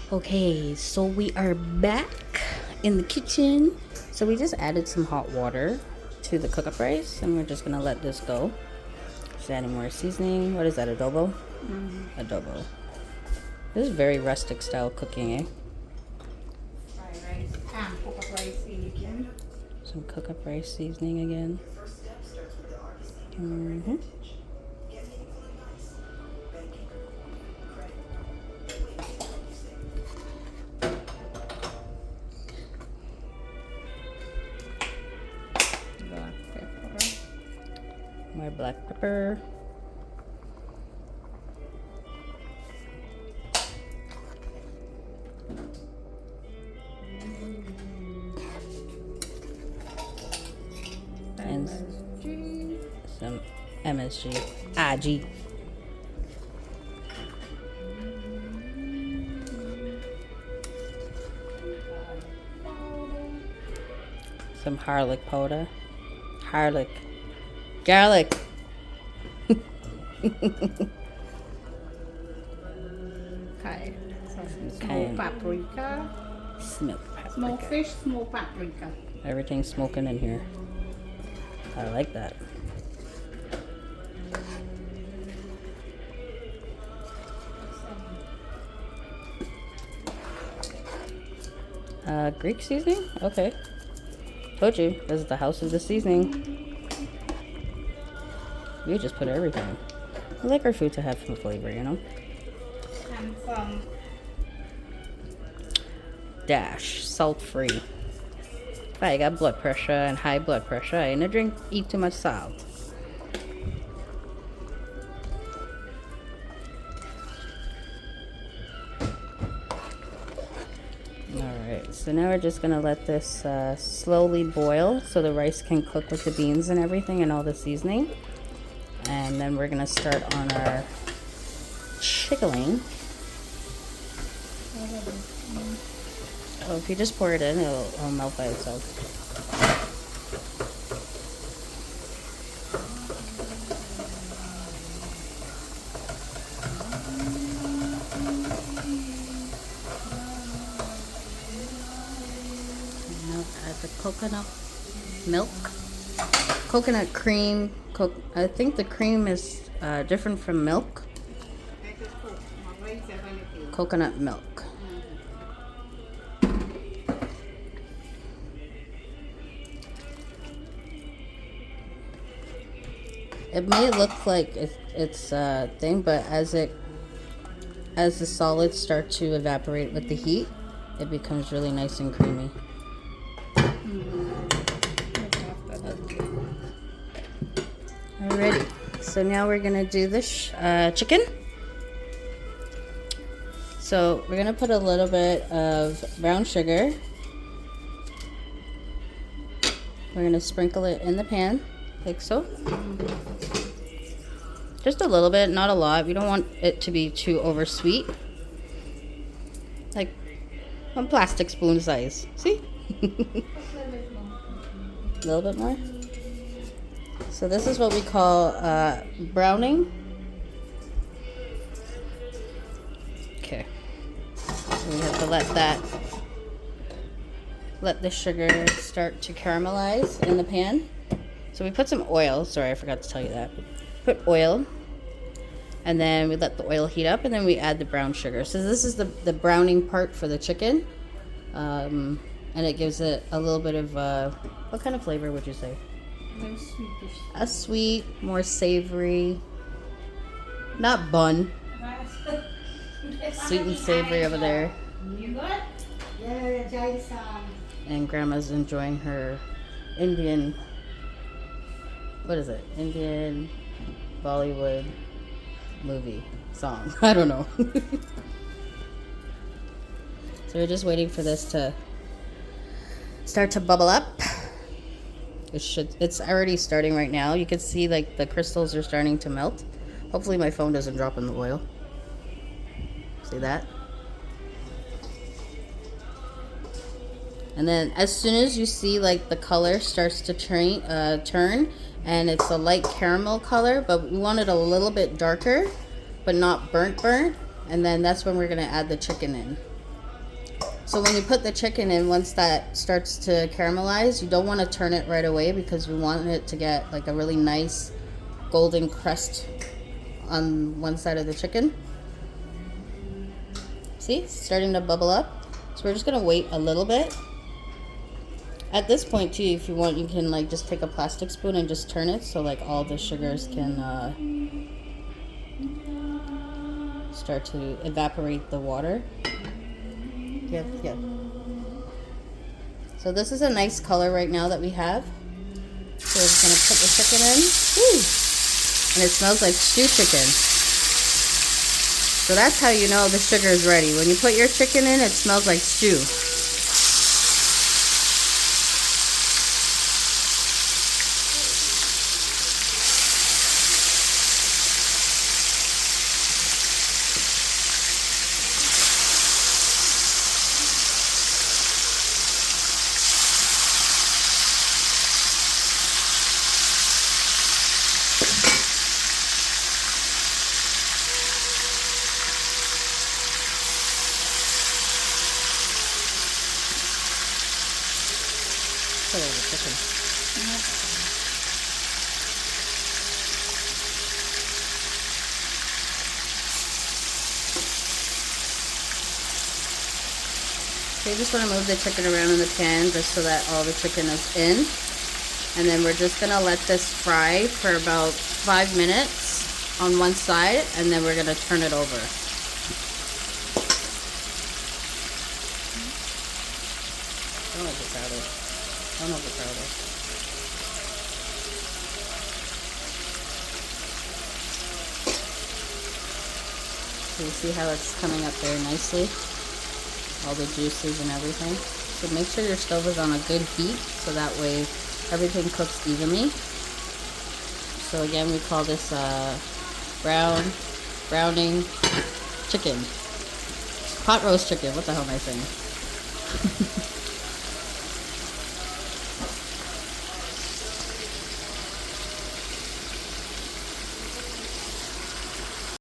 Okay, so we are back in the kitchen. So we just added some hot water to the cook-up rice, and we're just gonna let this go. Just adding more seasoning. What is that, adobo? Adobo. This is very rustic style cooking, eh? Some cook-up rice seasoning again. Black pepper. More black pepper. And some MSG. IG. Some garlic powder. Garlic. Okay, so smoked paprika. Smoked paprika. Smoked fish, smoked paprika. Everything's smoking in here. I like that. Greek seasoning? Okay. Told you, this is the house of the seasoning. We just put everything. I like our food to have some flavor, you know? And some Dash, salt-free. If I got blood pressure and high blood pressure, I ain't eat too much salt. Alright, so now we're just gonna let this slowly boil so the rice can cook with the beans and everything and all the seasoning. And then we're gonna start on our chickling. Oh, if you just pour it in, it'll melt by itself. Now add the coconut milk, coconut cream. I think the cream is different from milk. Coconut milk. It may look like it's a thing, but as the solids start to evaporate with the heat, it becomes really nice and creamy. Alrighty, so now we're gonna do this chicken. So we're gonna put a little bit of brown sugar. We're gonna sprinkle it in the pan, like so. Just a little bit, not a lot. We don't want it to be too over sweet. Like one plastic spoon size. See? A little bit more. So this is what we call browning. Okay. So we have to let the sugar start to caramelize in the pan. So we put some oil. Sorry, I forgot to tell you that. Put oil. And then we let the oil heat up, and then we add the brown sugar. So this is the browning part for the chicken. And it gives it a little bit of, what kind of flavor would you say? very sweetish. A sweet, more savory, not bun. Sweet and savory over there. You good? Yeah, enjoy some. And Grandma's enjoying her Indian, what is it? Indian Bollywood movie song. I don't know. So we're just waiting for this to start to bubble up. It's already starting right now. You can see like the crystals are starting to melt. Hopefully my phone doesn't drop in the oil. See that? And then as soon as you see like the color starts to turn and it's a light caramel color, but we want it a little bit darker, but not burnt. And then that's when we're gonna add the chicken in. So when you put the chicken in, once that starts to caramelize, you don't want to turn it right away because we want it to get like a really nice golden crust on one side of the chicken. See, it's starting to bubble up. So we're just gonna wait a little bit. At this point too, if you want, you can like just take a plastic spoon and just turn it so like all the sugars can start to evaporate the water. Yep. So this is a nice color right now that we have. So we're just gonna put the chicken in. Woo! And it smells like stew chicken. So that's how you know the sugar is ready. When you put your chicken in, it smells like stew. Put it in the chicken. So you just want to move the chicken around in the pan just so that all the chicken is in. And then we're just going to let this fry for about 5 minutes on one side, and then we're going to turn it over. Don't overcrowd it. Don't overcrowd it. So you see how it's coming up very nicely? All the juices and everything. So make sure your stove is on a good heat so that way everything cooks evenly. So again, we call this browning chicken. Hot roast chicken. What the hell am I saying?